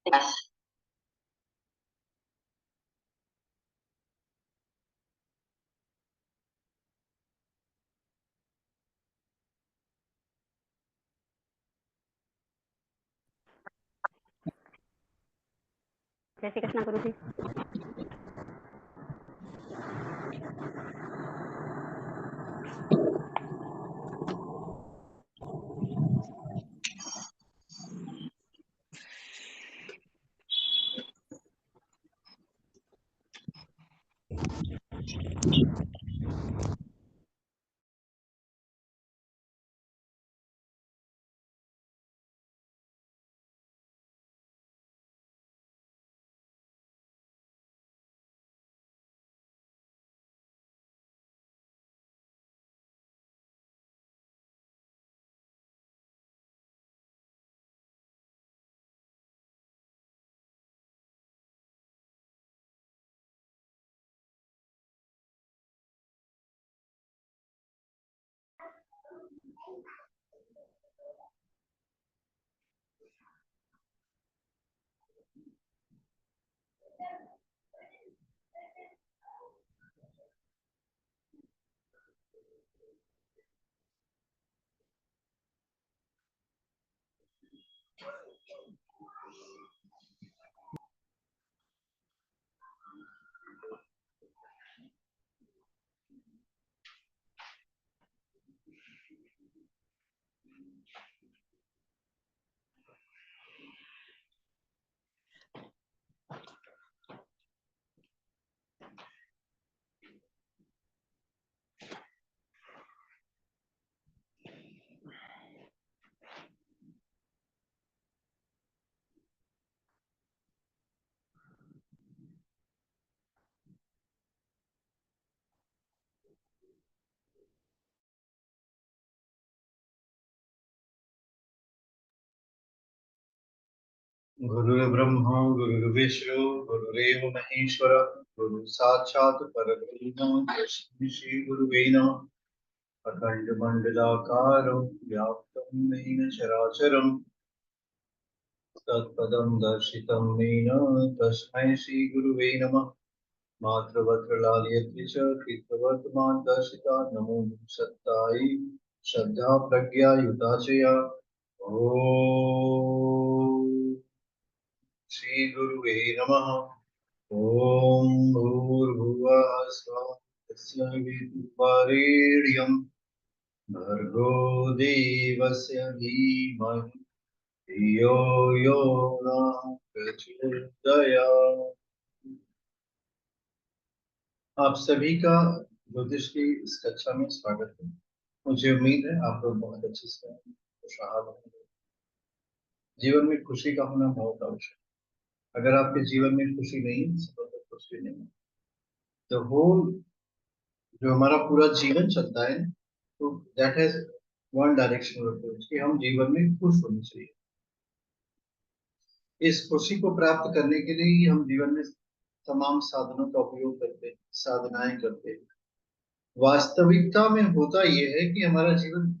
जय श्री कृष्ण गुरु जी। गुरुर्ब्रह्मा गुरुर्विष्णु गुरुरेव महेश्वर गुरु साक्षात् परब्रह्म तस्मै श्री गुरुवे नमः। अखण्डमण्डलाकारं व्याप्तं येन चराचरं तत्पदं दर्शितं येन तस्मै श्री गुरुवे नमः। मातृवत्र लालयति च पितृवर्तमान दर्शिता नमो सत्तायै श्रद्धा प्रज्ञा युता च या। ओम श्री गुरुवे नमः। ओम भूर्भुवः स्वः तस्य विद्युद्वरेण्यं भर्गो देवस्य धीमहि धियो यो नः प्रचोदयात्। आप सभी का ज्योतिष की इस कक्षा में स्वागत है। मुझे उम्मीद है आप लोग बहुत अच्छे से खुशहाल होंगे। जीवन में खुशी का होना बहुत आवश्यक है। अगर आपके जीवन में खुशी नहीं है तो खुशी नहीं है। द होल जो हमारा पूरा जीवन चलता है तो that has one direction approach कि हम जीवन में खुश होने चाहिए। इस खुशी को प्राप्त करने के लिए ही हम जीवन में तमाम साधनों का उपयोग करते हैं, साधनाएं करते हैं। वास्तविकता में होता यह है कि हमारा जीवन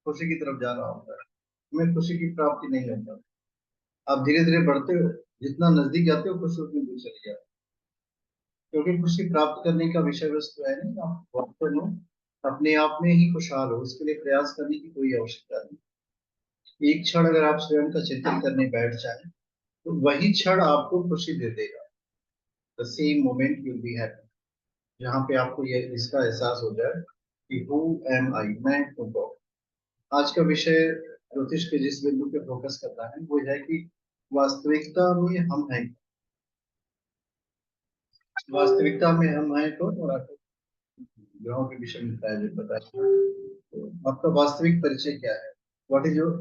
खुशी की तरफ जा रहा होता है, हमें खुशी की प्राप्ति नहीं होता। आप धीरे धीरे बढ़ते हो, जितना नजदीक जाते हो खुशी उतनी दूर चली जाती है। क्योंकि खुशी प्राप्त करने का विषय वस्तु है नहीं, आप वास्तव में अपने आप में ही खुशहाल हो, उसके लिए प्रयास करने की कोई आवश्यकता नहीं। एक क्षण अगर आप स्वयं का चिंतन करने बैठ जाए तो वही क्षण आपको खुशी दे देगा। The same moment you be happy. जहाँ पे आपको ये इसका एहसास हो जाए कि हु एम आई, मैं हूँ। आज का विषय ज्योतिष के जिस बिंदु पे फोकस करता है वो है कि वास्तविकता में हम हैं। वास्तविकता में हम हैं कौन, और आपको ग्रहों के विषय में पहले बताया। तो आपका वास्तविक परिचय क्या है? What is your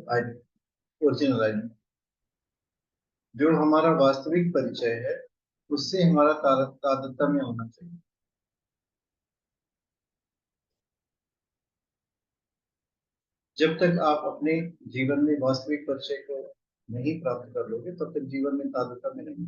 original identity? जो हमारा वास्तविक परिचय है उससे हमारा तारतम्य होना चाहिए। जब तक आप अपने जीवन में वास्तविक परिचय को नहीं प्राप्त कर लोगे तब तक जीवन में तारतम्य नहीं।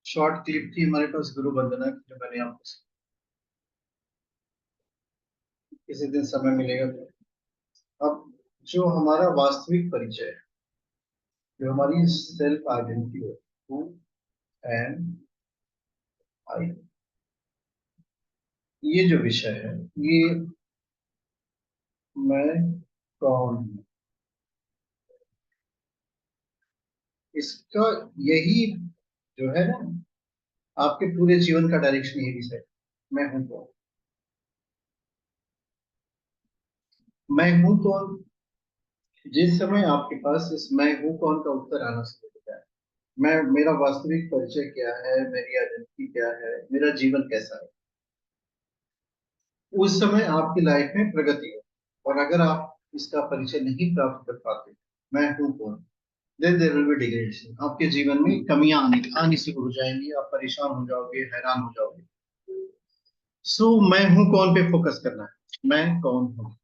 शॉर्ट क्लिप थी हमारे पास गुरु वंदना की, जो मैंने आपको किसी दिन समय मिलेगा तो। अब जो हमारा वास्तविक परिचय है, जो हमारी सेल्फ आइडेंटिटी है, हु एम आई, ये जो विषय है, ये मैं कौन हूँ, इसका यही जो है ना, आपके पूरे जीवन का डायरेक्शन यही विषय है। मैं हूँ कौन, मैं हूँ कौन। जिस समय आपके पास इस मैं हूँ कौन का उत्तर आना शुरू होता है, मैं, मेरा वास्तविक परिचय क्या है, मेरी आइडेंटिटी क्या है, मेरा जीवन कैसा है, उस समय आपकी लाइफ में प्रगति हो। और अगर आप इसका परिचय नहीं प्राप्त कर पाते, मैं हूँ कौन, then there will be degradation. आपके जीवन में कमियां आनी शुरू हो जाएंगी, आप परेशान हो जाओगे, हैरान हो जाओगे। सो मैं हूँ कौन पे फोकस करना है। मैं कौन हूँ,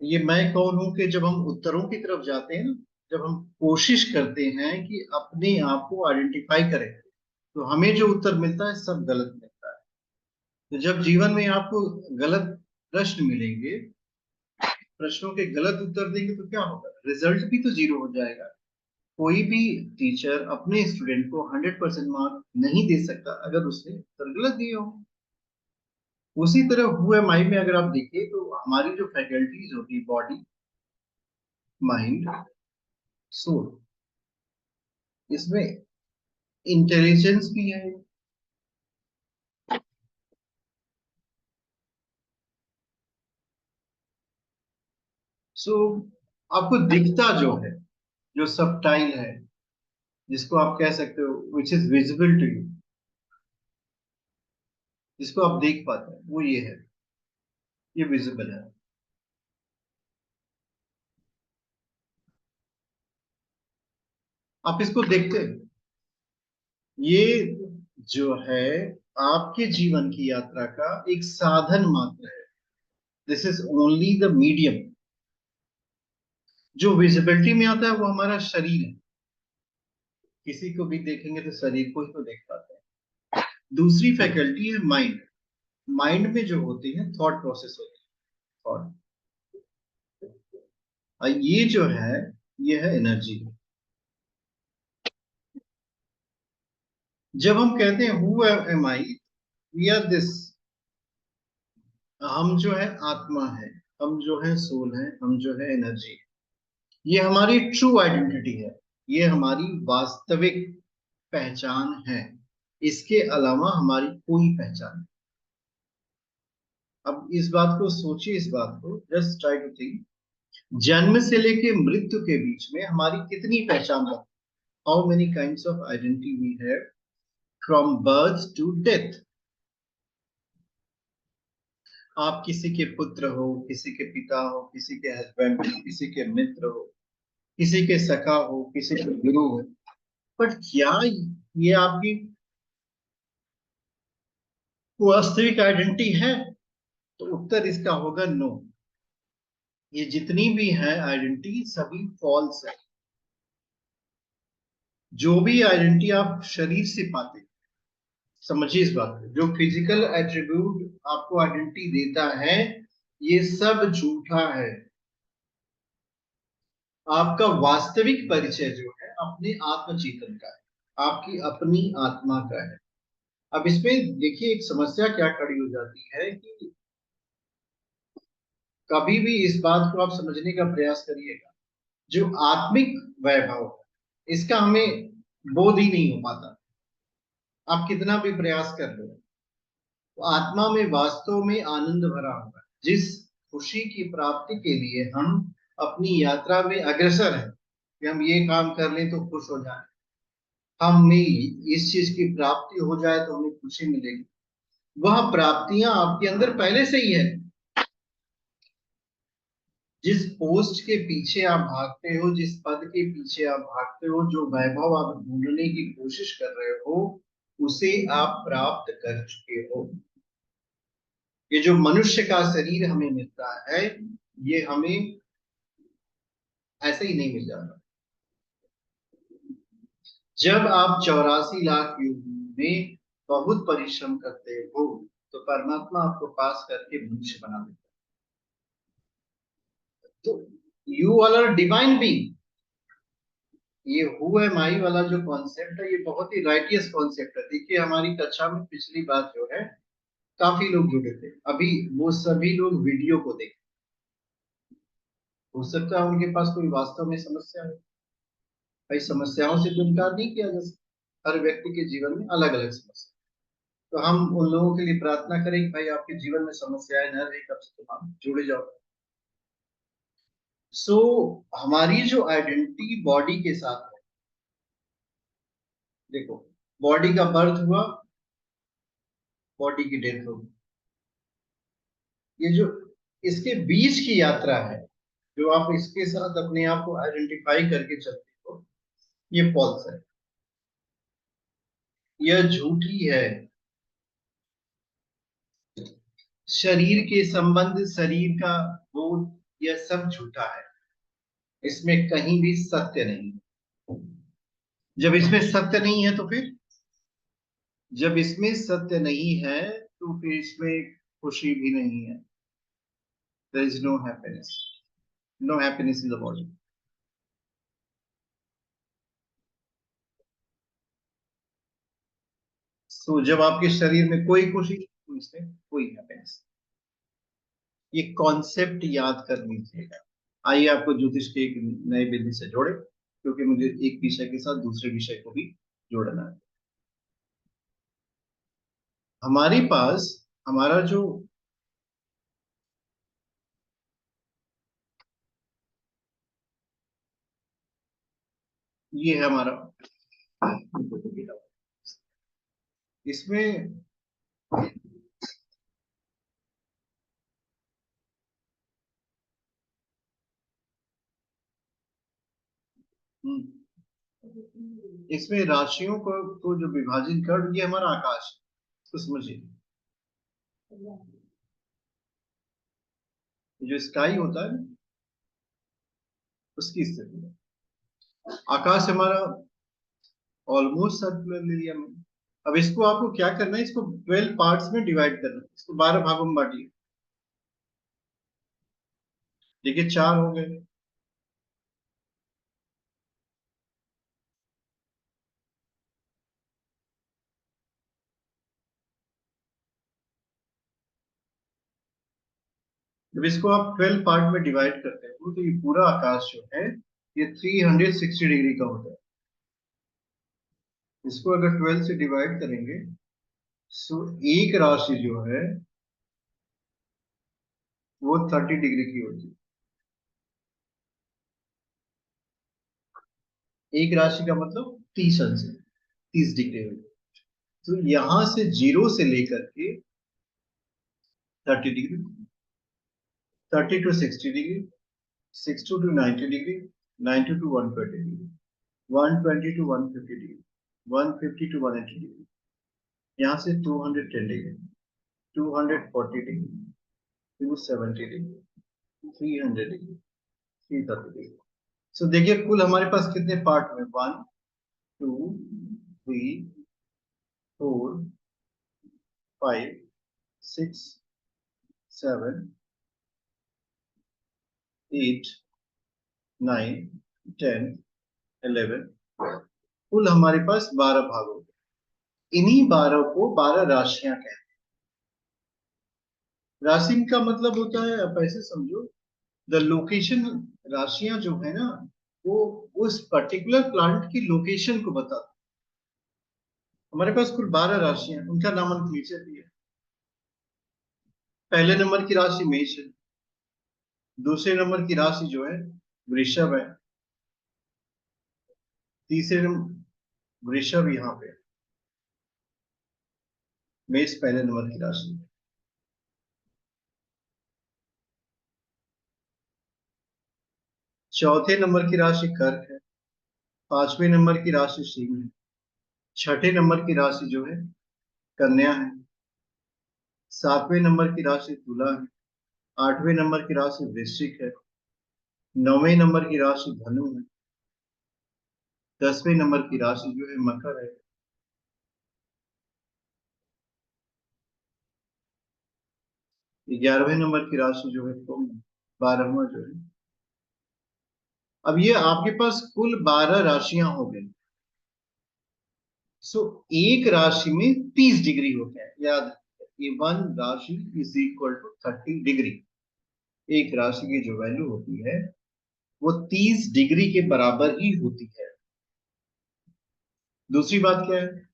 ये मैं कौन हूँ के जब हम उत्तरों की तरफ जाते हैं ना, जब हम कोशिश करते हैं कि अपने आप को आइडेंटिफाई करें, तो हमें जो उत्तर मिलता है सब गलत मिलता है। तो जब जीवन में आपको गलत प्रश्न मिलेंगे, प्रश्नों के गलत उत्तर देंगे, तो क्या होगा, रिजल्ट भी तो जीरो हो जाएगा। कोई भी टीचर अपने स्टूडेंट को 100% मार्क नहीं दे सकता अगर उसने उत्तर गलत दिए हो। उसी तरह हुए माइंड में अगर आप देखिए, तो हमारी जो फैकल्टीज होती है, बॉडी, माइंड, सोल, इसमें इंटेलिजेंस भी है। सो आपको दिखता जो है, जो सबटाइल है, जिसको आप कह सकते हो which is visible to you, जिसको आप देख पाते हैं, वो ये है, ये विजिबल है। आप इसको देखते हैं, ये जो है आपके जीवन की यात्रा का एक साधन मात्र है। This is only the medium. जो विजिबिलिटी में आता है वो हमारा शरीर है। किसी को भी देखेंगे तो शरीर को ही तो देख पाते हैं। दूसरी फैकल्टी है माइंड। माइंड में जो होती है थॉट प्रोसेस होती है, थॉट। और ये जो है, ये है एनर्जी। जब हम कहते हैं who am I, we are this, हम जो है आत्मा है, हम जो है सोल है, हम जो है एनर्जी। ये हमारी ट्रू आइडेंटिटी है, ये हमारी वास्तविक पहचान है। इसके अलावा हमारी कोई पहचान नहीं। अब इस बात को सोचिए, इस बात को जस्ट ट्राई टू थिंक, जन्म से लेके मृत्यु के बीच में हमारी कितनी पहचान है। How many kinds of identity we have from birth to death. आप किसी के पुत्र हो, किसी के पिता हो, किसी के हस्बैंड हो, किसी के मित्र हो, किसी के सखा हो, किसी के गुरु हो, पर क्या ये आपकी वास्तविक आइडेंटिटी है? तो उत्तर इसका होगा नो। ये जितनी भी है आइडेंटिटी सभी फॉल्स है। जो भी आइडेंटिटी आप शरीर से पाते, समझिए इस बात को, जो फिजिकल एट्रीब्यूट आपको आइडेंटिटी देता है, ये सब झूठा है। आपका वास्तविक परिचय जो है अपने आत्मचेतन का है, आपकी अपनी आत्मा का है। अब इसमें देखिए एक समस्या क्या खड़ी हो जाती है कि कभी भी इस बात को आप समझने का प्रयास करिएगा, जो आत्मिक वैभव है, इसका हमें बोध ही नहीं हो पाता। आप कितना भी प्रयास कर लो, तो आत्मा में वास्तव में आनंद भरा हुआ है। जिस खुशी की प्राप्ति के लिए हम अपनी यात्रा में अग्रसर हैं, कि हम ये काम कर लें तो खुश हो जाए, हमें इस चीज की प्राप्ति हो जाए तो हमें खुशी मिलेगी, वह प्राप्तियां आपके अंदर पहले से ही है। जिस पोस्ट के पीछे आप भागते हो, जिस पद के पीछे आप भागते हो, जो वैभव आप ढूंढने की कोशिश कर रहे हो, उसे आप प्राप्त कर चुके हो। ये जो मनुष्य का शरीर हमें मिलता है, ये हमें ऐसे ही नहीं मिल जाता। जब आप 84 लाख युग में बहुत परिश्रम करते हो, तो परमात्मा आपको पास करके मनुष्य बना देता है। तो यू आर डिवाइन बीइंग। ये हु एम आई वाला जो कॉन्सेप्ट है, ये बहुत ही राइटियस कॉन्सेप्ट है। देखिए, हमारी कक्षा में पिछली बार जो है काफी लोग जुड़े थे, अभी वो सभी लोग वीडियो को देखें। हो सकता है उनके पास कोई वास्तव में समस्या हो। भाई, समस्याओं से तो इनकार नहीं किया जा सकता। हर व्यक्ति के जीवन में अलग अलग समस्या। तो हम उन लोगों के लिए प्रार्थना करें कि भाई, आपके जीवन में समस्याएं न रहे, कब से तुम आप जुड़े जाओ। सो हमारी जो आइडेंटिटी बॉडी के साथ है, देखो, बॉडी का बर्थ हुआ, बॉडी की डेथ होगी। ये जो इसके बीच की यात्रा है, जो आप इसके साथ अपने आप को आइडेंटिफाई करके चलते हो, ये फॉल्स है, यह झूठी है। शरीर के संबंध, शरीर का बोध, यह सब झूठा है। इसमें कहीं भी सत्य नहीं। जब इसमें सत्य नहीं है तो फिर, जब इसमें सत्य नहीं है तो फिर इसमें खुशी भी नहीं है। There is no happiness, no happiness in the body. तो जब आपके शरीर में कोई खुशी नहीं, तो इसमें कोई हैप्पीनेस। ये कॉन्सेप्ट याद कर लीजिएगा। आइए आपको ज्योतिष के एक नए बिंदु से जोड़े, क्योंकि मुझे एक विषय के साथ दूसरे विषय को भी जोड़ना है। हमारे पास हमारा जो ये है हमारा, इसमें इसमें राशियों को जो विभाजित कर, ये हमारा आकाश है, इसको समझिए। जो स्काई होता है, उसकी स्थिति, आकाश हमारा ऑलमोस्ट सर्कुलर एरिया में। अब इसको आपको क्या करना है, इसको 12 पार्ट्स में डिवाइड करना है, इसको 12 भागों में बांटिए। देखिए, 4 हो गए। जब इसको आप 12 पार्ट में डिवाइड करते हो, तो ये पूरा आकाश जो है, ये 360 डिग्री का होता है। इसको अगर 12 से डिवाइड करेंगे, तो एक राशि जो है वो 30 डिग्री की होती है। एक राशि का मतलब 30 अंश है, 30 डिग्री होती है। तो यहां से 0 से लेकर के 30 degree, 30 to 60 degree, 60 to 90 degree, 90 to 120 degree, 120 to 150 degree, 150 to 180 degree, यहाँ से 210 degree, 240 degree, 270 degree, 300 degree, 330 degree. So देखिए, कुल हमारे पास कितने पार्ट में, 1 2 3 4 5 6 7 8 9 10 11। कुल हमारे पास 12 भाग हो गए। इन्हीं 12 को 12 राशियां कहते हैं। राशि का मतलब होता है, आप ऐसे समझो, द लोकेशन। राशियां जो है ना, वो उस पर्टिकुलर प्लांट की लोकेशन को बताता है। हमारे पास कुल 12 राशियां, उनका नामनक्लेचर भी है। पहले नंबर की राशि मेष है। दूसरे नंबर की राशि जो है वृषभ है। तीसरे नंबर वृषभ यहाँ पे है। मेष पहले नंबर की राशि है। चौथे नंबर की राशि कर्क है। पांचवें नंबर की राशि सिंह है। छठे नंबर की राशि जो है कन्या है। 7वें नंबर की राशि तुला है, 8वें नंबर की राशि वृश्चिक है, 9वें नंबर की राशि धनु है, 10वें नंबर की राशि जो है मकर है, 11वें नंबर की राशि जो है कुंभ है, 12वां जो है। अब ये आपके पास कुल 12 राशियां हो गई। सो एक राशि में 30 डिग्री होता है, याद रखिए, वन राशि इज इक्वल टू 30 डिग्री। एक राशि की जो वैल्यू होती है वो 30 डिग्री के बराबर ही होती है। दूसरी बात क्या है?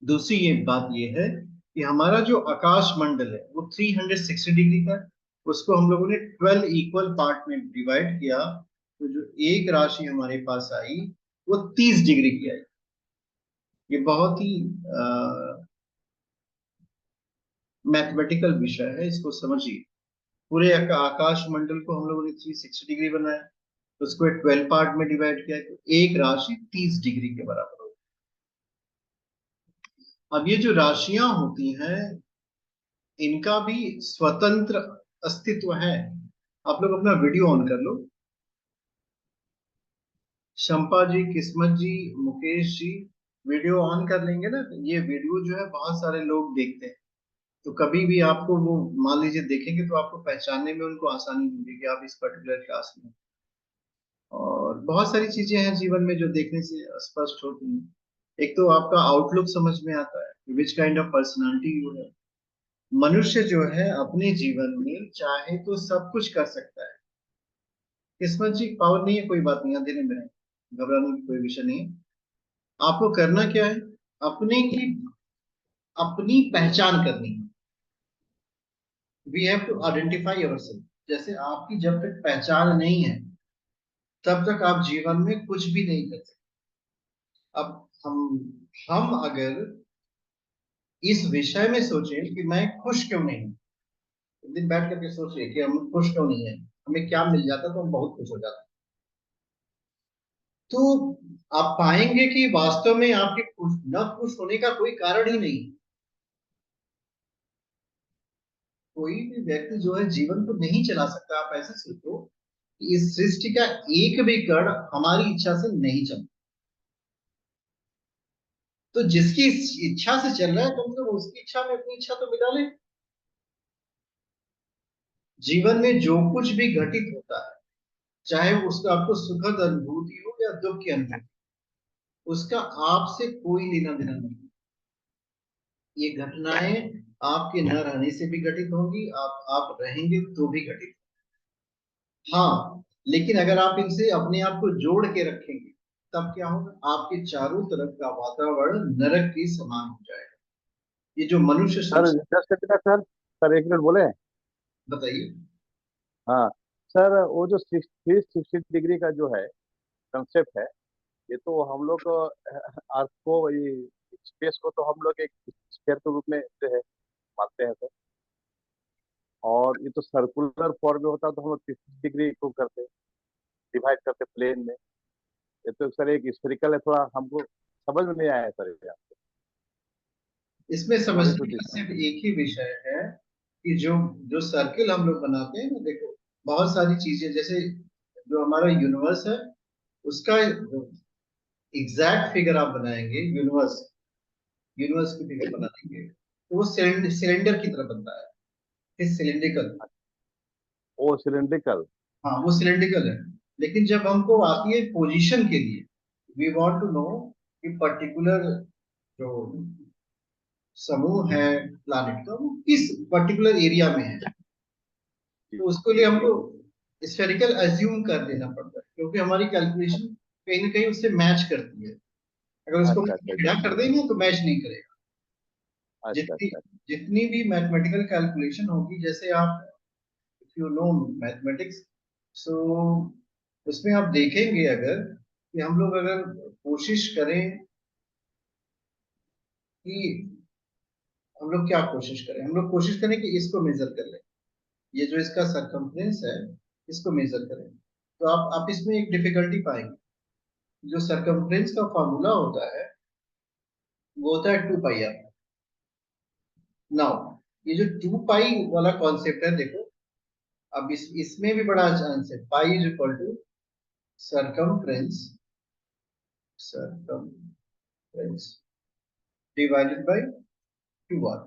दूसरी ये बात ये है कि हमारा जो आकाश मंडल है वो 360 डिग्री का है। उसको हम लोगों ने 12 इक्वल पार्ट में डिवाइड किया, तो जो एक राशि हमारे पास आई वो 30 डिग्री की आई। ये बहुत ही मैथमेटिकल विषय है, इसको समझिए। पूरे आकाश मंडल को हम लोगों ने 360 डिग्री बनाया, उसको 12 पार्ट में डिवाइड किया, तो एक राशि 30 डिग्री के बराबर होगी। अब ये जो राशियां होती हैं इनका भी स्वतंत्र अस्तित्व है। आप लोग अपना वीडियो ऑन कर लो। शंपा जी, किस्मत जी, मुकेश जी, वीडियो ऑन कर लेंगे ना, तो ये वीडियो जो है बहुत सारे लोग देखते हैं। तो कभी भी आपको वो मान लीजिए देखेंगे तो आपको पहचानने में उनको आसानी होगी कि आप इस पर्टिकुलर क्लास में। और बहुत सारी चीजें हैं जीवन में जो देखने से स्पष्ट होती हैं। एक तो आपका आउटलुक समझ में आता है, which kind of personality you है। मनुष्य जो है अपने जीवन में चाहे तो सब कुछ कर सकता है। किस्मत जी पावर नहीं है, कोई बात नहीं, अंधेरे में रहें, घबराने की कोई विषय नहीं है। आपको करना क्या है? अपने की अपनी पहचान करनी है। We have to identify ourself. जैसे आपकी जब तक पहचान नहीं है तब तक आप जीवन में कुछ भी नहीं कर सकते। अब हम अगर इस विषय में सोचें कि मैं खुश क्यों नहीं हूं, एक दिन बैठ करके सोचिए कि हम खुश क्यों नहीं है, हमें क्या मिल जाता तो हम बहुत खुश हो जाते। तो आप पाएंगे कि वास्तव में आपके न खुश होने का कोई कारण ही नहीं। कोई भी व्यक्ति जो है जीवन को नहीं चला सकता। आप ऐसे सोचो कि इस सृष्टि का एक भी कण हमारी इच्छा से नहीं चलता। तो जिसकी इच्छा से चल रहा है कम से कम उसकी इच्छा में अपनी इच्छा तो मिला ले। जीवन में जो कुछ भी घटित होता है, चाहे उसका आपको सुखद अनुभूति हो या दुख की अनुभूति, उसका आपसे कोई लेना देना नहीं। ये घटनाएं आपके न रहने से भी घटित होंगी, आप रहेंगे तो भी घटित। हाँ, लेकिन अगर आप इनसे अपने आप को जोड़ के रखेंगे तब क्या होगा? आपके चारों तरफ का वातावरण नरक के समान हो जाएगा। ये जो मनुष्य सर संसार। Just second sir. सर एक मिनट बोले। बताइए। हाँ सर, वो जो 360 डिग्री का जो है कंसेप्ट है, ये तो हम लोग अर्थ को, ये स्पेस को तो हम लोग एक स्फीयर के रूप में जो है मानते हैं सर। और ये तो सर्कुलर फॉर्म में होता तो हम लोग 360 डिग्री को करते, डिवाइड करते प्लेन में। ये तो सर एक स्फेरिकल है, थोड़ा हमको समझ में नहीं आया सर ये। इसमें सॉरी समझने टू का डिस्टर्ब। सिर्फ एक ही विषय है कि जो जो सर्किल हम लोग बनाते हैं ना, देखो बहुत सारी चीजें, जैसे जो हमारा यूनिवर्स है उसका एग्जैक्ट फिगर आप बनाएंगे, यूनिवर्स यूनिवर्स की फिगर बना देंगे तो वो सिलेंडर की तरह बनता है, सिलेंड्रिकल। ओ सिलेंड्रिकल। हाँ वो सिलेंड्रिकल है। लेकिन जब हमको आती है पोजीशन के लिए, वी वांट टू नो कि पर्टिकुलर जो समूह है प्लानिट का वो किस पर्टिकुलर एरिया में है, जी तो उसके लिए हमको स्फेरिकल अज्यूम कर देना पड़ता है, क्योंकि हमारी कैलकुलेशन कहीं ना कहीं उससे मैच करती है। अगर उसको अच्छा अच्छा टेढ़ा कर देंगे तो मैच नहीं करेगा। अच्छा जितनी अच्छा। जितनी भी मैथमेटिकल कैलकुलेशन होगी, जैसे आप इफ यू नो मैथमेटिक्स, सो उसमें आप देखेंगे अगर कि हम लोग अगर कोशिश करें कि हम लोग क्या कोशिश करें, हम लोग कोशिश करें कि इसको मेजर कर लें, ये जो इसका सरकमफ्रेंस है इसको मेजर करें, तो आप इसमें एक डिफिकल्टी पाएंगे। जो सरकमफ्रेंस का फॉर्मूला होता है वो होता है 2 पाई आर। नाउ ये जो 2 पाई वाला कॉन्सेप्ट है, देखो अब इसमें भी बड़ा चांस है। Pi is equal to circumference circumference divided by 2r।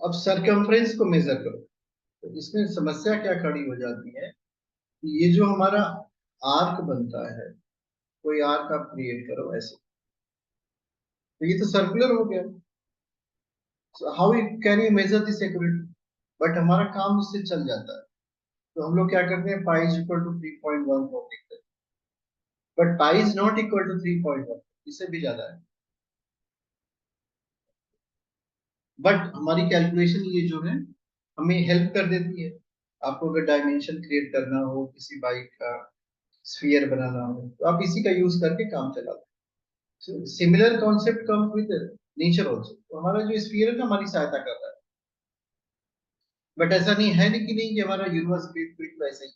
अब सरकमफ्रेंस को मेजर करो, तो इसमें समस्या क्या खड़ी हो जाती है कि ये जो हमारा आर्क बनता है, कोई आर्क आप क्रिएट करो ऐसे, तो ये तो सर्कुलर हो गया। so how can you measure this accurately? But हमारा काम उससे चल जाता है, तो हम लोग क्या करते हैं, पाई इज इक्वल टू 3.14 लिखते हैं, but pi is not equal to 3.1, इससे भी ज्यादा है। बट हमारी कैलकुलेशन ये जो है हमें हेल्प कर देती है। आपको अगर डायमेंशन क्रिएट करना हो, किसी बाइक का स्फीयर बनाना हो, तो आप इसी का यूज करके काम चलाते हैं। Similar concept comes with nature also. तो हमारा जो स्फीयर है ना, हमारी सहायता कर रहा है। बट ऐसा नहीं है नहीं कि हमारा यूनिवर्स बिल्कुल ऐसा ही।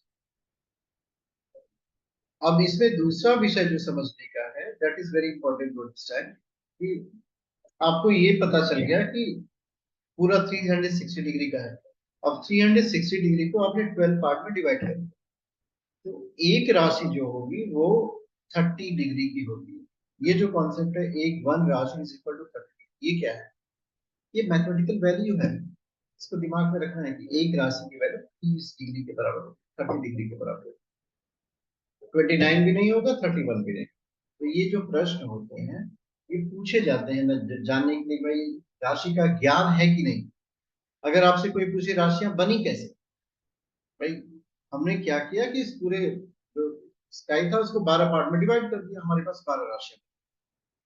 अब इसमें दूसरा विषय जो समझने का है, that is very important to understand, कि आपको ये पता चल गया कि पूरा 360 डिग्री का है। अब 360 डिग्री को आपने 12 पार्ट में डिवाइड कर दिया, तो एक राशि जो होगी वो 30 डिग्री की होगी। ये जो कॉन्सेप्ट है, एक वन राशि इज इक्वल टू 30, ये क्या है? ये मैथमेटिकल वैल्यू है। इसको दिमाग में रखना है कि एक राशि की वैल्यू 30 डिग्री के बराबर है, 30 डिग्री के बराबर है। 29 भी नहीं होगा, 31 भी नहीं। तो ये जो प्रश्न होते हैं, ये पूछे जाते हैं ना, जानने के लिए भाई राशि का ज्ञान है कि नहीं। अगर आपसे कोई पूछे राशियां बनी कैसे, भाई हमने क्या किया कि इस पूरे जो स्काई था उसको 12 पार्ट में डिवाइड कर दिया, हमारे पास 12 राशियां।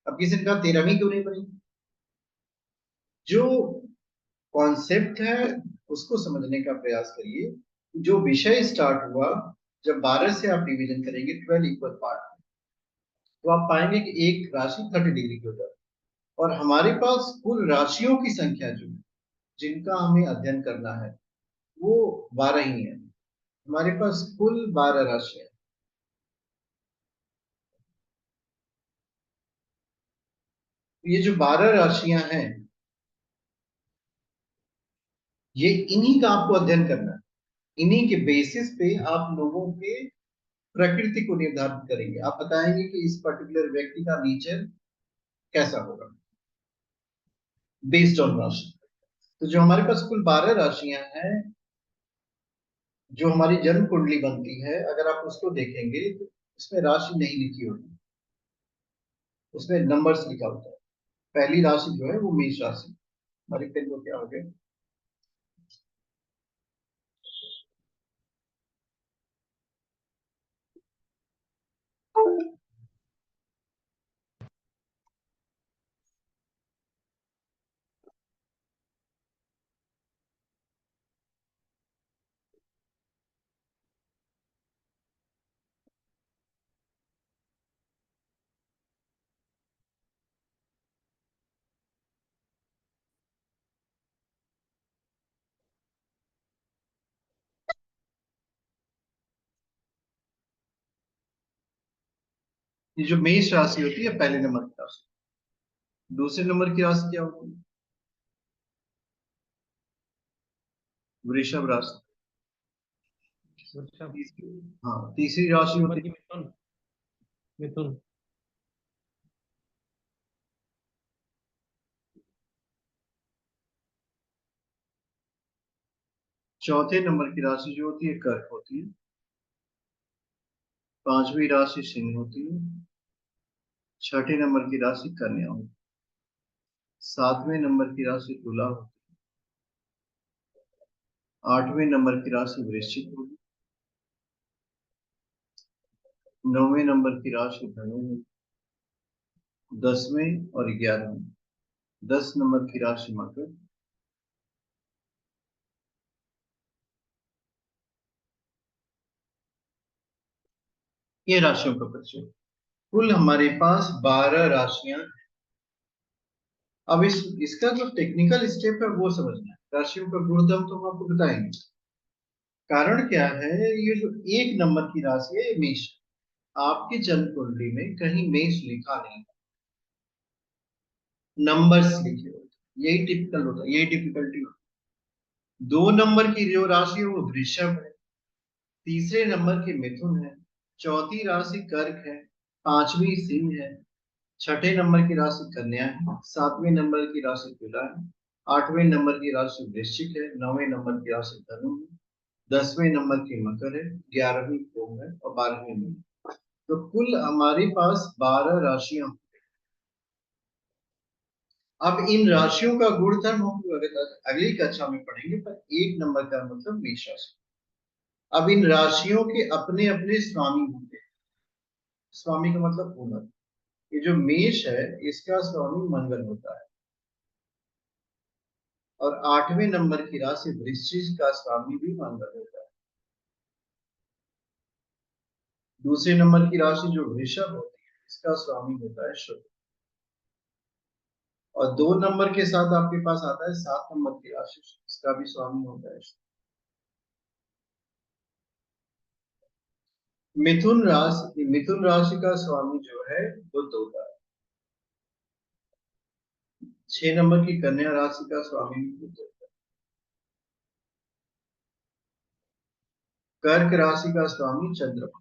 अब किसी ने कहा 13वीं क्यों नहीं बनी? जो कॉन्सेप्ट है उसको समझने का प्रयास करिए। जो विषय स्टार्ट हुआ, जब 12 से आप डिवीजन करेंगे 12 इक्वल पार्ट, तो आप पाएंगे कि एक राशि 30 डिग्री की हो जाती है। और हमारे पास कुल राशियों की संख्या जो है, जिनका हमें अध्ययन करना है, वो 12 ही है। हमारे पास कुल 12 राशियां। ये जो 12 राशियां हैं, ये इन्हीं का आपको अध्ययन करना है। इन्हीं के बेसिस पे आप लोगों के प्रकृति को निर्धारित करेंगे। आप बताएंगे कि इस पर्टिकुलर व्यक्ति का नेचर कैसा होगा बेस्ड ऑन राशि। तो जो हमारे पास कुल 12 राशियां हैं, जो हमारी जन्म कुंडली बनती है, अगर आप उसको देखेंगे तो उसमें राशि नहीं लिखी होती, उसमें नंबर्स लिखा होता है। पहली राशि जो है वो मेष राशि। हमारी पेन को क्या हो गया? ये जो मेष राशि होती है पहले नंबर की राशि। दूसरे नंबर की राशि क्या होती है? वृषभ राशि। वृषभ। हाँ, तीसरी राशि नंबर होती की मिथुन। मिथुन। है चौथे नंबर की राशि जो होती है कर्क होती है। पांचवी राशि सिंह होती है। छठे नंबर की राशि कन्या होती है। सातवें नंबर की राशि तुला होती है। आठवें नंबर की राशि वृश्चिक होगी। नौवें नंबर की राशि धनु होगी। 10वें और 11वें, 10 नंबर की राशि मकर। ये राशियों का परिचय। कुल हमारे पास 12 राशियां। अब इसका जो टेक्निकल स्टेप है वो समझना है। राशियों का गुणधर्म तो हम आपको बताएंगे। कारण क्या है, ये जो एक नंबर की राशि है, ये मेष। आपकी जन्म कुंडली में कहीं मेष लिखा नहीं, नंबर्स लिखे हुए। यही टिपिकल होता है, यही डिफिकल्टी होती है। 2 नंबर की जो राशि है वो वृषभ है, तीसरे नंबर की मिथुन है, चौथी राशि कर्क है, पांचवी सिंह है, छठे नंबर की राशि कन्या है, सातवें नंबर की राशि तुला है, आठवें नंबर की राशि वृश्चिक है, नौवें नंबर की राशि धनु है, 10वें नंबर की मकर है, 11वीं कुंभ है और 12वीं मीन। तो कुल हमारे पास 12 राशियां। अब इन राशियों का गुणधर्म हम अगली कक्षा में पढ़ेंगे, पर 1 नंबर का मतलब मेष राशि। अब इन राशियों के अपने अपने स्वामी होते हैं। स्वामी का मतलब ओनर। ये जो मेष है इसका स्वामी मंगल होता है, और 8वें नंबर की राशि वृश्चिक का स्वामी भी मंगल होता है। दूसरे नंबर की राशि जो वृषभ होती है इसका स्वामी होता है शुक्र, और 2 नंबर के साथ आपके पास आता है 7 नंबर की राशि, इसका भी स्वामी होता है शुक्र। मिथुन राशि का स्वामी जो है बुध होता है। 6 नंबर की कन्या राशि का स्वामी भी बुध होता है। कर्क राशि का स्वामी चंद्रमा,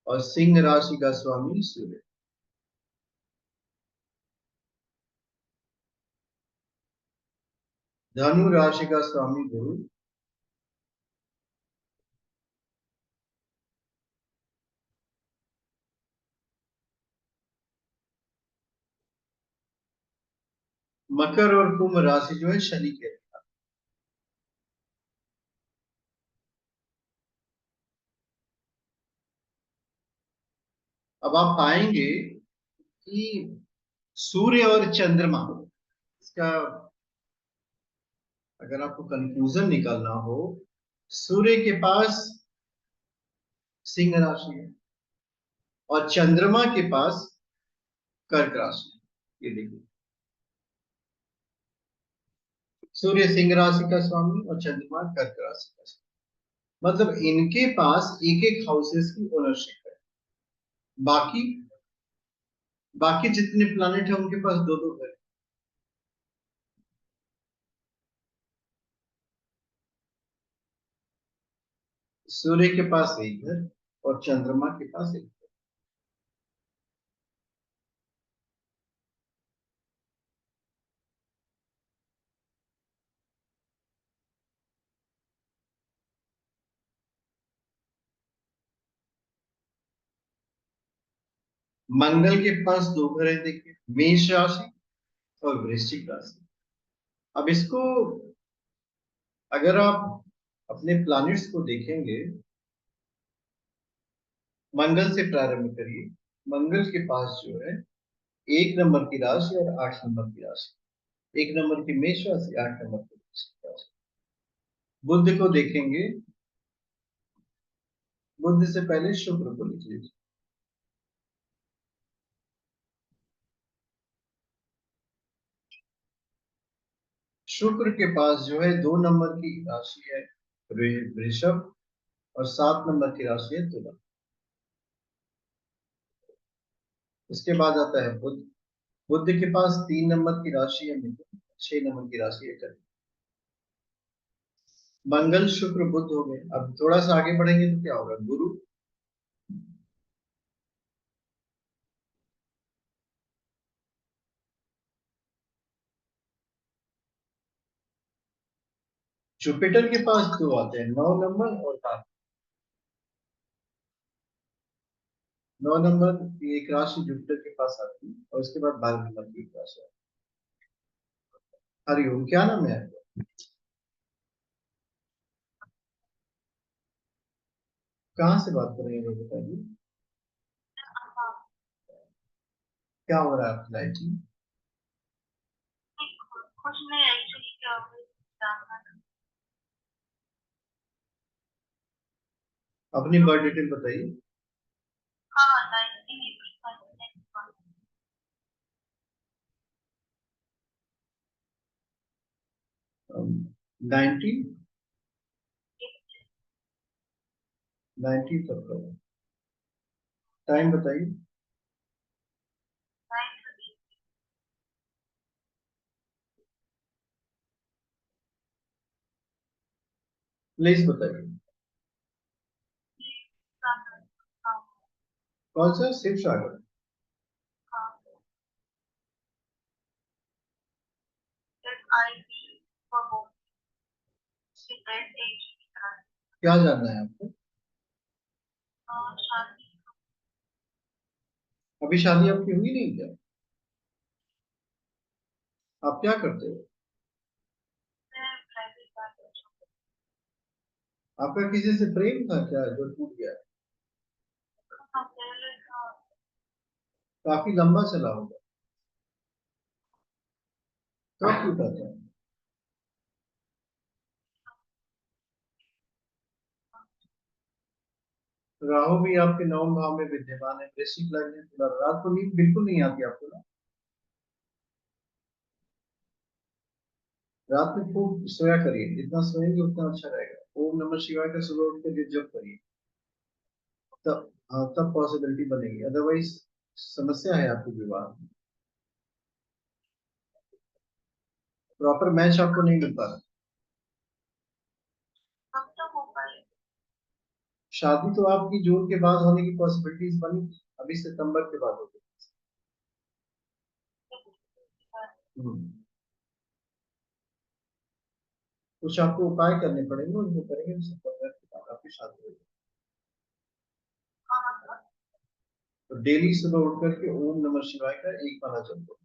और सिंह राशि का स्वामी सूर्य। धनु राशि का स्वामी गुरु, मकर और कुंभ राशि जो है शनि के। अब आप पाएंगे कि सूर्य और चंद्रमा, इसका अगर आपको कंक्लूजन निकालना हो, सूर्य के पास सिंह राशि है और चंद्रमा के पास कर्क राशि है। ये देखिए, सूर्य सिंह राशि का स्वामी और चंद्रमा कर्क राशि का स्वामी, मतलब इनके पास एक एक हाउसेस की ओनरशिप है। बाकी बाकी जितने प्लैनेट है उनके पास दो दो घर। सूर्य के पास एक घर और चंद्रमा के पास एक। मंगल के पास 2 घर है, देखिए, मेष राशि और वृश्चिक राशि। अब इसको अगर आप अपने प्लैनेट्स को देखेंगे, मंगल से प्रारंभ करिए। मंगल के पास जो है 1 नंबर की राशि और 8 नंबर की राशि, 1 नंबर की मेष राशि, 8 नंबर की वृश्चिक राशि। बुध को देखेंगे, बुध से पहले शुक्र को लिख लीजिए। शुक्र के पास जो है 2 नंबर की राशि है वृषभ, और 7 नंबर की राशि है तुला। उसके बाद आता है बुध। बुध के पास 3 नंबर की राशि है मिथुन, 6 नंबर की राशि है कन्या। मंगल शुक्र बुध हो गए। अब थोड़ा सा आगे बढ़ेंगे तो क्या होगा, गुरु, जुपिटर के पास 2 आते हैं, 9 नंबर और 7। 9 नंबर की एक राशि जुपिटर के पास आती है, और उसके बाद 12 नंबर की एक राशि आती है। हरिओम, क्या नाम है आपका? कहाँ से बात कर रहे हैं बताइए, क्या हो रहा है आपकी लाइफ में? कुछ नहीं, एक्चुअली क्या हुआ जानना था। अपनी बर्थ डिटेल बताइए। हाँ, 1985। 19 19 तक का टाइम बताइए। 9:30 प्लीज बताइए। सागर, हाँ कौन सा? शिव सागर। हाँ, SIP for both, SAG, क्या जानना है आपको? शादी, अभी शादी आपकी हुई नहीं क्या? आप क्या करते हो? मैं प्राइवेट बात कर रही हूँ। आपका किसी से प्रेम था क्या जो टूट गया? हाँ, पहले था, काफी लंबा चला होगा। कब टूटा था? राहु भी आपके नवम भाव में विद्यमान है, वृश्चिक लग्न है, तुला। रात को नींद बिल्कुल नहीं आती आपको ना? रात में खूब सोया करिए, जितना सोएंगे उतना अच्छा रहेगा। ओम नमः शिवाय का सुबह उठ कर जप करिए, तब हाँ तब पॉसिबिलिटी बनेगी, अदरवाइज समस्या है आपके विवाह में। प्रॉपर मैच आपको नहीं मिल पा रहा। कब तक हो पाएगी? शादी तो आपकी जून के बाद होने की पॉसिबिलिटीज बनी थी, अभी सितंबर के बाद होगी। हम्म। कुछ आपको उपाय करने पड़ेंगे, उनको करेंगे सितंबर के बाद आपकी शादी होगी। हाँ मतलब, तो डेली सुबह उठ करके ओम नमः शिवाय का एक माला जप करो।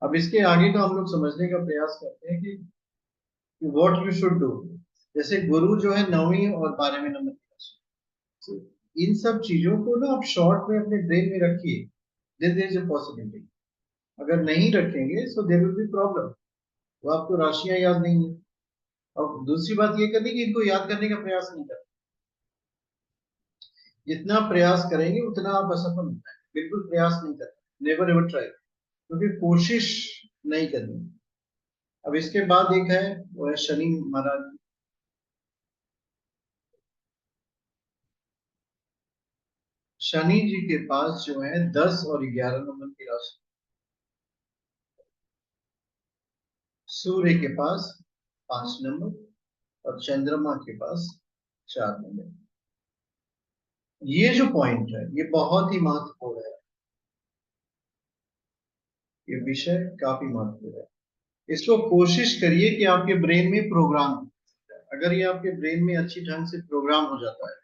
अब इसके आगे का हम लोग समझने का प्रयास करते हैं कि व्हाट यू शुड डू। जैसे गुरु जो है 9वीं और 12वें नंबर की राशि, तो इन सब चीजों को ना आप शॉर्ट में अपने ब्रेन में रखिए, देयर इज अ पॉसिबिलिटी। अगर नहीं रखेंगे so there will be problem. वो आपको राशियां याद नहीं है। और दूसरी बात ये करनी कि इनको याद करने का प्रयास नहीं करना। जितना प्रयास करेंगे उतना आप असफल होते हैं। बिल्कुल प्रयास नहीं करना, नेवर एवर ट्राई, क्योंकि कोशिश नहीं करनी। अब इसके बाद एक है, वो है शनि महाराज। शनि जी के पास जो है 10 और 11 नंबर की राशि, सूर्य के पास 5 नंबर और चंद्रमा के पास 4 नंबर। ये जो पॉइंट है ये बहुत ही महत्वपूर्ण है। ये विषय काफी महत्वपूर्ण है। इसको कोशिश करिए कि आपके ब्रेन में प्रोग्राम हो। अगर ये आपके ब्रेन में अच्छी ढंग से प्रोग्राम हो जाता है,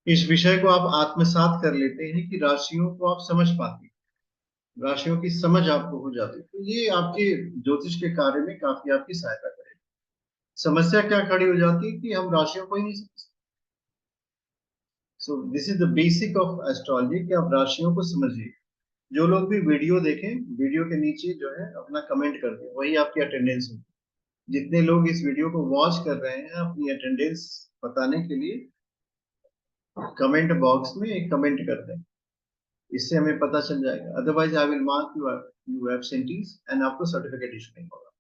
इस विषय को आप आत्मसात कर लेते हैं कि राशियों को आप समझ पाते हैं, राशियों की समझ आपको हो जाती है, तो ये आपके ज्योतिष के कार्य में काफी आपकी सहायता करेगा। समस्या क्या खड़ी हो जाती है कि हम राशियों को ही नहीं समझते। So this is the basic of astrology कि आप राशियों को समझिए। जो लोग भी वीडियो देखें, वीडियो के नीचे जो है अपना कमेंट कर दें, वही आपकी अटेंडेंस होगी। जितने लोग इस वीडियो को वॉच कर रहे हैं, अपनी अटेंडेंस बताने के लिए कमेंट बॉक्स में एक कमेंट कर दें, इससे हमें पता चल जाएगा। Otherwise I will mark you absentees and आपको सर्टिफिकेट इशू नहीं होगा।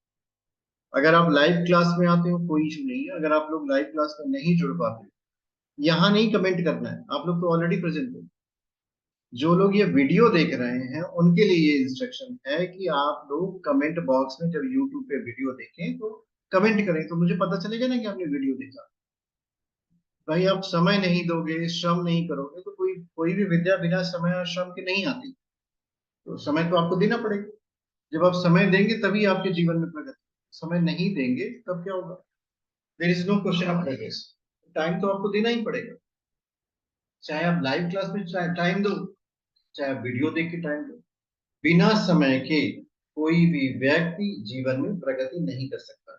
अगर आप लाइव क्लास में आते हो कोई इशू नहीं है। अगर आप लोग लाइव क्लास में नहीं जुड़ पाते, यहाँ नहीं कमेंट करना है, आप लोग तो ऑलरेडी प्रेजेंट हो। जो लोग ये वीडियो देख रहे हैं उनके लिए ये इंस्ट्रक्शन है कि आप लोग कमेंट बॉक्स में जब यूट्यूब पे वीडियो देखें तो कमेंट करें, तो मुझे पता चलेगा ना कि आपने वीडियो देखा। भाई आप समय नहीं दोगे, श्रम नहीं करोगे, तो कोई कोई भी विद्या बिना समय और श्रम के नहीं आती। तो समय तो आपको देना पड़ेगा। जब आप समय देंगे तभी आपके जीवन में प्रगति। समय नहीं देंगे तब क्या होगा? There is no question of progress. Time तो आपको देना ही पड़ेगा, चाहे आप लाइव क्लास में टाइम दो, चाहे आप वीडियो देख के टाइम दो। बिना समय के कोई भी व्यक्ति जीवन में प्रगति नहीं कर सकता।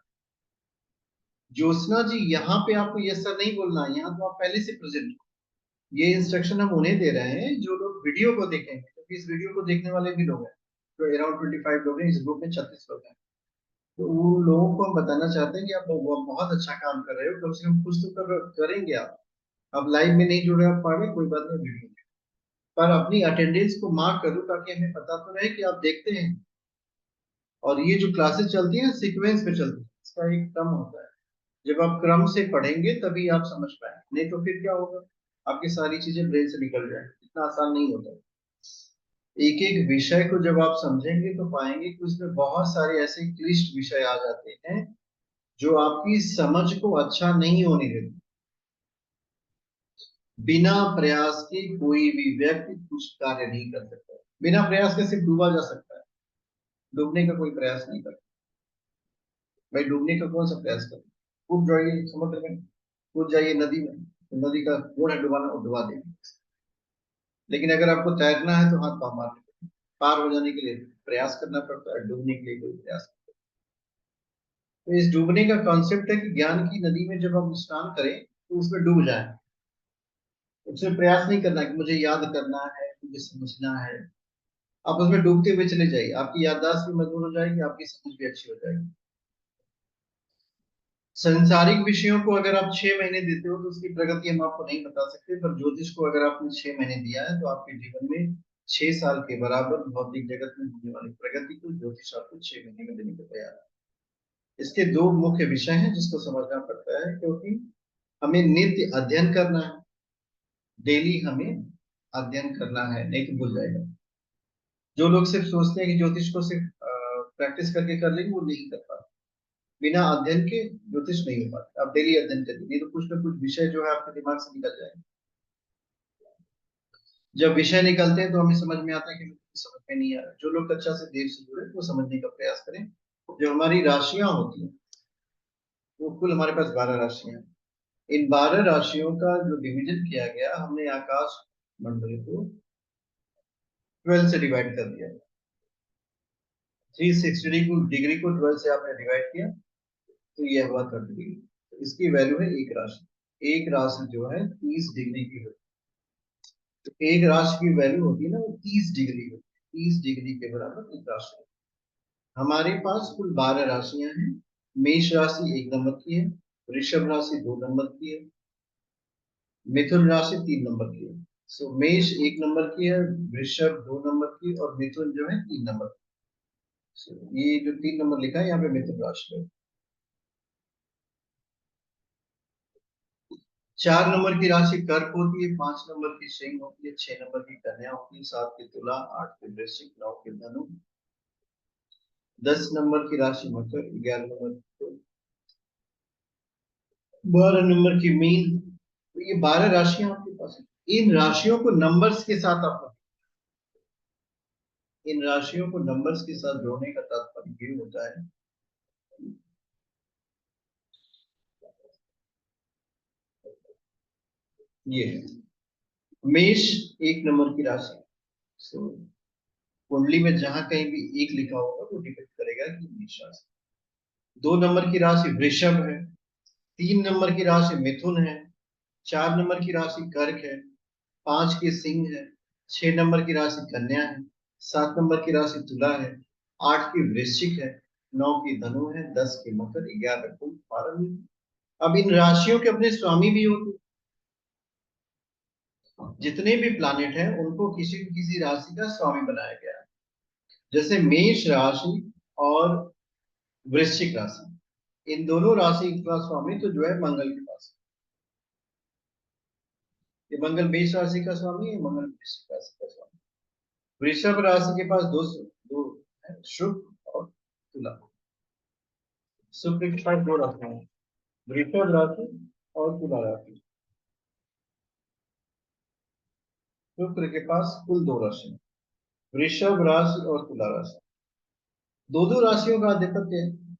ज्योत्सना जी, यहाँ पे आपको यस सर नहीं बोलना है, यहाँ तो आप पहले से प्रेजेंट हो। ये इंस्ट्रक्शन हम उन्हें दे रहे हैं जो लोग वीडियो को देखेंगे, क्योंकि इस वीडियो को देखने वाले भी लोग हैं। तो अराउंड 25 लोग हैं, इस ग्रुप में 36 लोग हैं। तो उन लोगों को हम बताना चाहते हैं कि आप लोग बहुत अच्छा काम कर रहे हो, कम से कम कुछ तो करेंगे आप लाइव में नहीं जुड़े, आप पढ़ रहे, कोई बात नहीं, वीडियो में पर अपनी अटेंडेंस को मार्क कर दो, ताकि हमें पता तो रहे कि आप देखते हैं। और ये जो क्लासेस चलती है सीक्वेंस पे चलती है, इसका एक क्रम होता है। जब आप क्रम से पढ़ेंगे तभी आप समझ पाएंगे, नहीं तो फिर क्या होगा, आपकी सारी चीजें ब्रेन से निकल जाए, इतना आसान नहीं होता। एक एक विषय को जब आप समझेंगे तो पाएंगे कि उसमें बहुत सारे ऐसे क्लिष्ट विषय आ जाते हैं जो आपकी समझ को अच्छा नहीं होने देते। बिना प्रयास के कोई भी व्यक्ति कुछ कार्य नहीं कर सकता। बिना प्रयास के सिर्फ डूबा जा सकता है, डूबने का कोई प्रयास नहीं करता। भाई डूबने का कौन सा प्रयास करे, कूद जाइए समुद्र में, कूद जाइए नदी में, तो नदी का गुण है डुबाना, वो डुबा देंगे। लेकिन अगर आपको तैरना है तो हाथ पांव मारने पड़ते हैं। पार हो जाने के लिए प्रयास करना पड़ता है, डूबने के लिए कोई प्रयास नहीं। तो इस डूबने का कॉन्सेप्ट है कि ज्ञान की नदी में जब हम स्नान करें तो उसमें डूब जाए, उसमें प्रयास नहीं करना कि मुझे याद करना है, मुझे समझना है। आप उसमें डूबते हुए चले जाइए, आपकी याददाश्त भी मजबूत हो जाएगी, आपकी समझ भी अच्छी हो जाएगी। संसारिक विषयों को अगर आप 6 महीने देते हो तो उसकी प्रगति हम आपको नहीं बता सकते, पर ज्योतिष को अगर आपने 6 महीने दिया है तो आपके जीवन में 6 साल के बराबर भौतिक जगत में होने वाली प्रगति को ज्योतिष आपको 6 महीने में देने को तैयार है। इसके दो मुख्य विषय हैं जिसको समझना पड़ता है, क्योंकि हमें नित्य अध्ययन करना है, डेली हमें अध्ययन करना है, नहीं तो भूल जाएगा। जो लोग सिर्फ सोचते हैं कि ज्योतिष को सिर्फ प्रैक्टिस करके कर लेंगे, वो नहीं कर पाते। बिना अध्ययन के ज्योतिष नहीं हो पाता। आप डेली अध्ययन करिए, नहीं तो कुछ ना कुछ विषय जो है आपके दिमाग से निकल जाएगा। जब विषय निकलते हैं तो हमें समझ में आता है कि समझ में नहीं आ रहा। जो लोग कक्षा से देर से जुड़े वो समझने का प्रयास करें। जो हमारी राशियां होती हैं, वो कुल हमारे पास 12 राशियां हैं। इन 12 राशियों का जो डिवीजन किया गया, हमने आकाश मंडल को 12 से डिवाइड कर दिया। 360 डिग्री को 12 से आपने डिवाइड किया तो यह हुआ 30 डिग्री। तो इसकी वैल्यू है एक राशि। एक राशि जो है 30 डिग्री की होती है। तो एक राशि की वैल्यू होती है ना, वो 30 डिग्री होती है। 30 डिग्री के बराबर एक राशि। हमारे पास कुल 12 राशियां हैं। मेष राशि 1 नंबर की है, वृषभ राशि 2 नंबर की है, मिथुन राशि 3 नंबर की है। सो मेष 1 नंबर की है, वृषभ 2 नंबर की और मिथुन जो है 3 नंबर की। ये जो 3 नंबर लिखा है यहाँ पे मिथुन राशि है। 4 नंबर की राशि कर्क होती है, 5 नंबर की सिंह होती है, 6 नंबर की कन्या होती है, 7 की तुला, 8 की वृश्चिक, 9 की धनु, 10 नंबर की राशि मकर, 11 नंबर की तुला, 12 नंबर की मीन। तो ये 12 राशियां आपके पास है। इन राशियों को नंबर्स के साथ आप, इन राशियों को नंबर्स के साथ जोड़ने का तात्पर्य ये होता है, ये मेष 1 नंबर की राशि। सो कुंडली में जहां कहीं भी एक लिखा होगा वो डिपेंड करेगा कि मेष राशि। 2 नंबर की राशि वृषभ है, 3 नंबर की राशि मिथुन है, 4 नंबर की राशि कर्क है, 5 की सिंह है, 6 नंबर की राशि कन्या है, 7 नंबर की राशि तुला है, 8 की वृश्चिक है, 9 की धनु है, 10 की मकर, 11 कुंभ, 12 मीन। अब इन राशियों के अपने स्वामी भी होते हैं। जितने भी प्लानेट हैं उनको किसी न किसी राशि का स्वामी बनाया गया है। जैसे मेष राशि और वृश्चिक राशि, इन दोनों राशि का स्वामी तो जो है मंगल के पास। ये मंगल मेष राशि का स्वामी है, मंगल वृश्चिक राशि का स्वामी। वृषभ राशि के पास दो है, शुक्र और तुला। शुक्र के पास 2 राशियां हैं, वृषभ राशि और तुला राशि। शुक्र के पास कुल 2 राशि, वृषभ राशि और तुला राशि। दो दो राशियों का आधिपत्य है।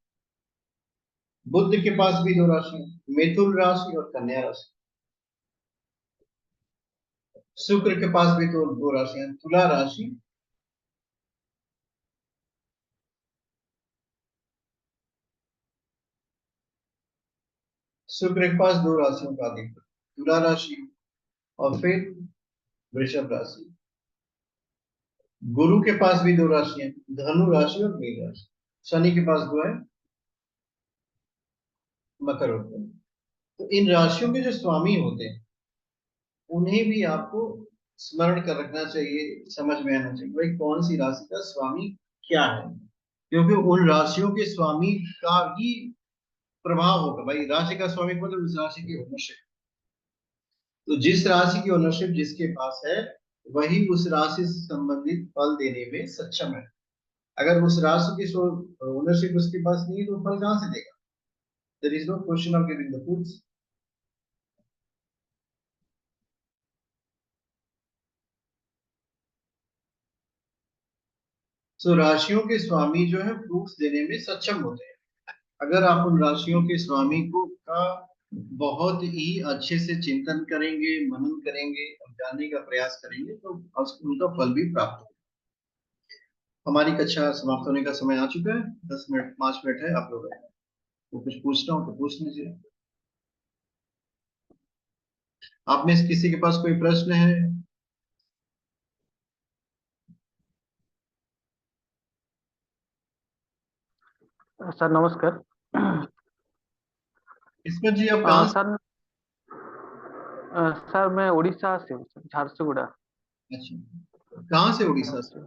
बुध के पास भी 2 राशि, मिथुन राशि और कन्या राशि। शुक्र के पास भी दो राशियां, तुला राशि शुक्र के पास 2 राशियों का अधिपति, तुला राशि और फिर वृषभ राशि। गुरु के पास भी 2 राशियां, धनु राशि और मीन राशि। शनि के पास 2 है, मकर और कुंभ। तो इन राशियों के जो स्वामी होते हैं उन्हें भी आपको स्मरण कर रखना चाहिए, समझ में आना चाहिए भाई कौन सी राशि का स्वामी क्या है, क्योंकि उन राशियों के स्वामी का ही प्रभाव होगा भाई। राशि का स्वामित्व मतलब उस राशि की ओनरशिप। तो जिस राशि की ओनरशिप जिसके पास है वही उस राशि से संबंधित फल देने में सक्षम है। अगर उस राशि की ओनरशिप उसके पास नहीं है तो फल कहां से देगा? There is no question of giving the fruits. So राशियों के स्वामी जो है फ्रूट्स देने में सक्षम होते हैं। अगर आप उन राशियों के स्वामी को का बहुत ही अच्छे से चिंतन करेंगे, मनन करेंगे और जानने का प्रयास करेंगे तो उनका फल भी प्राप्त होगा। हमारी कक्षा समाप्त होने का समय आ चुका है। 10 मिनट 5 मिनट है। आप लोग वो कुछ पूछना हो तो पूछ लीजिए। आप में से किसी के पास कोई प्रश्न है? सर नमस्कार। किस्मत जी आप कहाँ से? सर सर मैं उड़ीसा से हूँ सर, झारसुगुड़ा। अच्छा, कहाँ से? उड़ीसा से?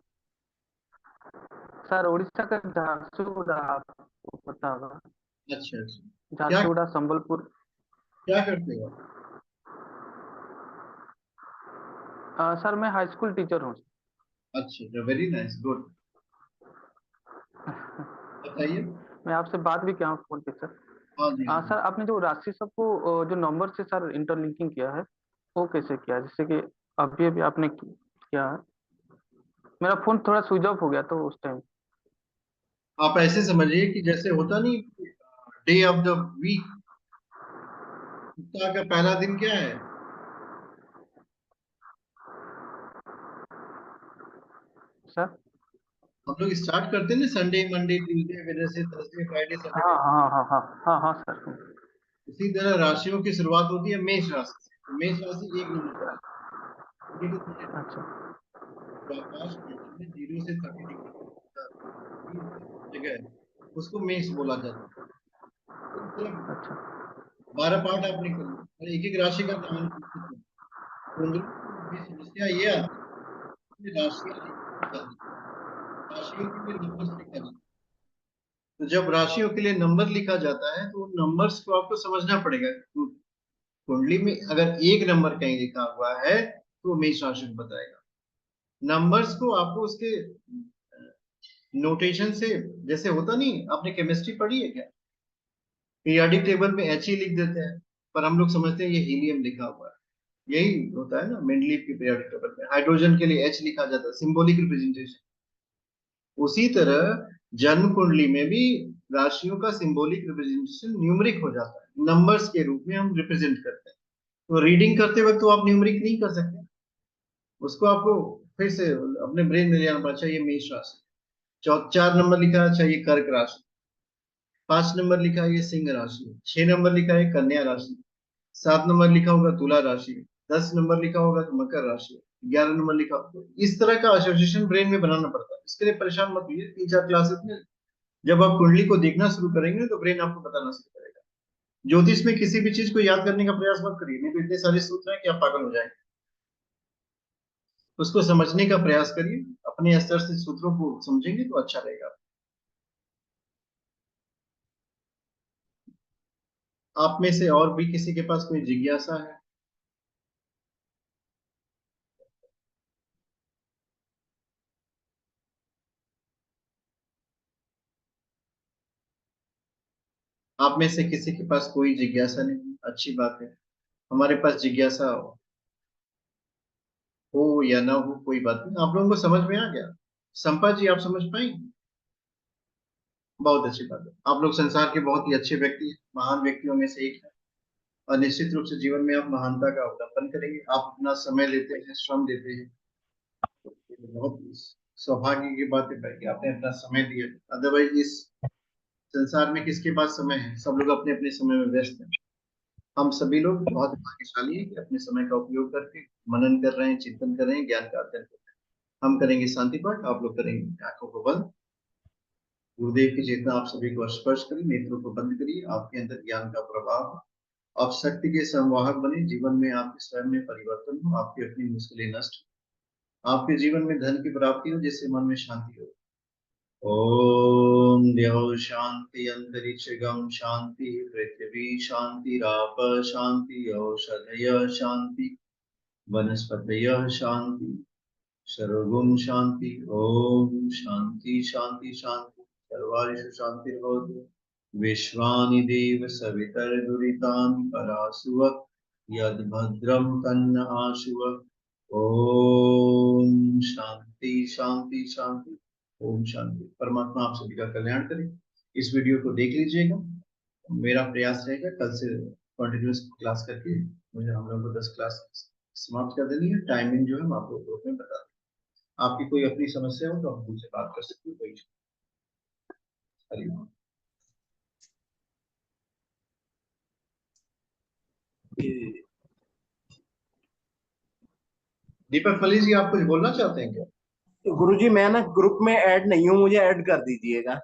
सर उड़ीसा का झारसुगुड़ा आपको पता होगा। अच्छा अच्छा। क्या झारसुगुड़ा संबलपुर। क्या करते हो? सर मैं हाई स्कूल टीचर हूँ। अच्छा, वेरी नाइस, गुड। बताइए। मैं आपसे बात भी किया हूँ फोन पे सर। हाँ जी हाँ सर जी। आपने जो राशि सबको जो नंबर से सर इंटरलिंकिंग किया है वो कैसे किया, जैसे कि अभी अभी आपने किया है। मेरा फोन थोड़ा स्विच ऑफ हो गया तो उस टाइम। आप ऐसे समझिए कि जैसे होता नहीं, डे ऑफ द वीक, सप्ताह का पहला दिन क्या है? सर हम लोग स्टार्ट करते हैं ना, Sunday Monday Tuesday Wednesday Thursday Friday हाँ सैटरडे। हाँ हाँ हाँ हाँ हाँ सर। उसी तरह राशियों की शुरुआत होती है मेष राशि से। तो मेष राशि एक नंबर पर है। Monday to Thursday, अच्छा जो आकाश मंडल में 0 से 30 डिग्री की जगह है उसको मेष बोला जाता है। तो जब अच्छा 12 पार्ट आपने कर लिया और एक एक राशि का नाम पूछते थे, कुंडली में भी समस्या ये आती है कि राशियां लिखी जाती हैं, राशियों के लिए नंबर्स लिखा जाता है। तो जब राशियों के लिए नंबर लिखा जाता है तो उन नंबर्स को आपको समझना पड़ेगा। कुंडली में अगर एक नंबर कहीं लिखा हुआ है तो मेष राशि को बताएगा। नंबर्स को आपको उसके नोटेशन से, जैसे होता नहीं, आपने केमिस्ट्री पढ़ी है क्या? पीरियोडिक टेबल में He लिख देते हैं पर हम लोग समझते हैं ये हीलियम लिखा हुआ है। यही होता है ना मेंडलीव की पीरियोडिक टेबल में, हाइड्रोजन के लिए H लिखा जाता है, सिंबॉलिक रिप्रेजेंटेशन। उसी तरह जन्म कुंडली में भी राशियों का सिंबॉलिक रिप्रेजेंटेशन न्यूमरिक हो जाता है, नंबर्स के रूप में हम रिप्रेजेंट करते हैं। तो रीडिंग करते वक्त तो आप न्यूमरिक नहीं कर सकते, उसको आपको फिर से अपने ब्रेन में ले आना पड़ता है। ये मेष राशि, 4 नंबर लिखा है, चाहिए कर्क राशि। 5 नंबर लिखा है ये सिंह राशि, 6 नंबर लिखा है कन्या राशि, 7 नंबर लिखा होगा तुला राशि, 10 नंबर लिखा होगा तो मकर राशि, 11 नंबर लिखा होगा। इस तरह का एसोसिएशन ब्रेन में बनाना पड़ता है। इसके लिए परेशान मत होइए, 3 4 क्लासेस में जब आप कुंडली को देखना शुरू करेंगे तो ब्रेन आपको बताना शुरू करेगा। ज्योतिष में किसी भी चीज को याद करने का प्रयास मत करिए, नहीं तो इतने सारे सूत्र हैं कि आप पागल हो जाएंगे। उसको समझने का प्रयास करिए, अपने स्तर से सूत्रों को समझेंगे तो अच्छा रहेगा। आप में से और भी किसी के पास कोई जिज्ञासा है? आप में से किसी के पास कोई जिज्ञासा नहीं? अच्छी बात है, हमारे पास जिज्ञासा हो या ना हो कोई बात नहीं। आप लोगों को समझ में आ गया? संपा जी आप समझ पाई? बहुत अच्छी बात है। आप लोग संसार के बहुत ही अच्छे व्यक्ति हैं, महान व्यक्तियों में से एक है और निश्चित रूप से जीवन में आप महानता का अवलंबन करेंगे। आप अपना समय लेते हैं, श्रम देते हैं, तो ये बहुत सौभाग्य की बात है भाई कि आपने अपना समय दिया। अदरवाइज इस संसार में किसके पास समय है? सब लोग अपने अपने समय में व्यस्त हैं। हम सभी लोग बहुत भाग्यशाली हैं कि अपने समय का उपयोग करके मनन कर रहे हैं, चिंतन कर रहे हैं, ज्ञान का अध्ययन कर रहे हैं। हम करेंगे शांति पाठ, आप लोग करेंगे आंखों को बंद। गुरुदेव की चेतना आप सभी को स्पर्श करिए, नेत्रों को बंद करिए, आपके अंदर ज्ञान का प्रभाव हो। आप शक्ति के संवाहक बने, जीवन में आपके स्वयं में परिवर्तन हो, आपकी अपनी मुश्किलें नष्ट हो, आपके जीवन में धन की प्राप्ति हो, जिससे मन में शांति हो। ओम द्यौ शांति अंतरिक्ष गम शांति पृथ्वी शांतिराप शांति औषधय शांति वनस्पतय शांति सर्वगुण शांति। ओम शांति शांति शांति सर्वारिषु शांतिर्भवतु। विश्वानि देव सवितर्दुरितानि परासुव यद्भद्रं तन्न आशुव। ओम शांति शांति शांति ओम शांति। परमात्मा आप सभी का कल्याण करे। इस वीडियो को देख लीजिएगा। मेरा प्रयास रहेगा कल से कंटिन्यूअस क्लास करके मुझे हम लोगों को 10 क्लास समाप्त कर देनी है। टाइमिंग जो है मैं आपको ग्रुप में बता दूँ। आपकी कोई अपनी समस्या हो तो आप मुझसे बात कर सकते हो। कोई हरिओम। दीपक फली जी, आप कुछ बोलना चाहते हैं क्या? गुरुजी मैं ना ग्रुप में ऐड नहीं हूँ, मुझे ऐड कर दीजिएगा।